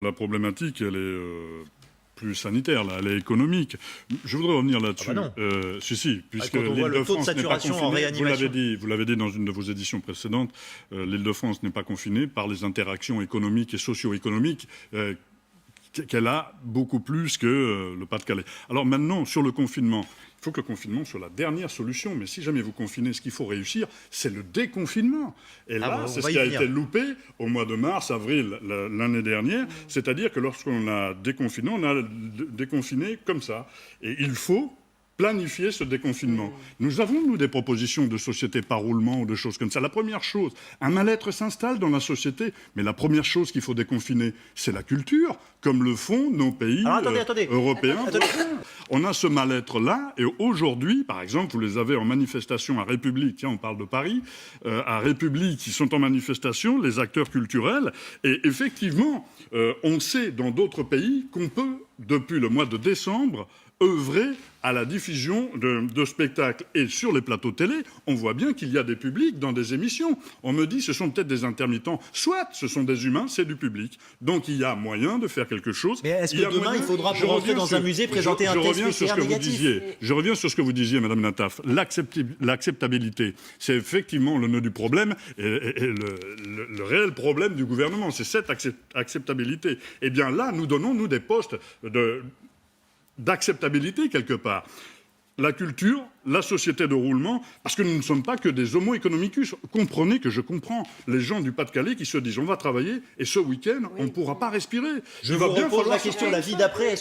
La problématique, elle est plus sanitaire, là, elle est économique. Je voudrais revenir là-dessus. Ah bah si, puisque quand on voit le taux de l'Île-de-France n'est pas saturation en confinée. réanimation. Vous l'avez dit dans une de vos éditions précédentes, l'Île-de-France n'est pas confinée par les interactions économiques et socio-économiques qu'elle a beaucoup plus que le Pas-de-Calais. Alors maintenant, sur le confinement, il faut que le confinement soit la dernière solution. Mais si jamais vous confinez, ce qu'il faut réussir, c'est le déconfinement. Et là, c'est ce qui a été loupé au mois de mars, avril l'année dernière. C'est-à-dire que lorsqu'on a déconfiné, on a déconfiné comme ça. Et il faut planifier ce déconfinement. Nous avons, nous, des propositions de société par roulement ou de choses comme ça. La première chose, un mal-être s'installe dans la société, mais la première chose qu'il faut déconfiner, c'est la culture, comme le font nos pays européens. On a ce mal-être-là, et aujourd'hui, par exemple, vous les avez en manifestation à République, tiens, on parle de Paris, à République, ils sont en manifestation, les acteurs culturels, et effectivement, on sait dans d'autres pays qu'on peut, depuis le mois de décembre, œuvrer à la diffusion de spectacles. Et sur les plateaux télé, on voit bien qu'il y a des publics dans des émissions. On me dit, ce sont peut-être des intermittents. Soit, ce sont des humains, c'est du public. Donc, il y a moyen de faire quelque chose. Mais est-ce que demain, il faudra, pour rentrer dans un musée, présenter un test PCR négatif ? Je reviens sur ce que vous disiez, Madame Nataf. L'acceptabilité, c'est effectivement le nœud du problème et le réel problème du gouvernement. C'est cette acceptabilité. Eh bien là, nous donnons, nous, des postes d'acceptabilité quelque part. La culture, la société de roulement, parce que nous ne sommes pas que des homo economicus. Comprenez que je comprends les gens du Pas-de-Calais qui se disent on va travailler et ce week-end, on ne pourra pas respirer. Je vous repose la question, la vie d'après.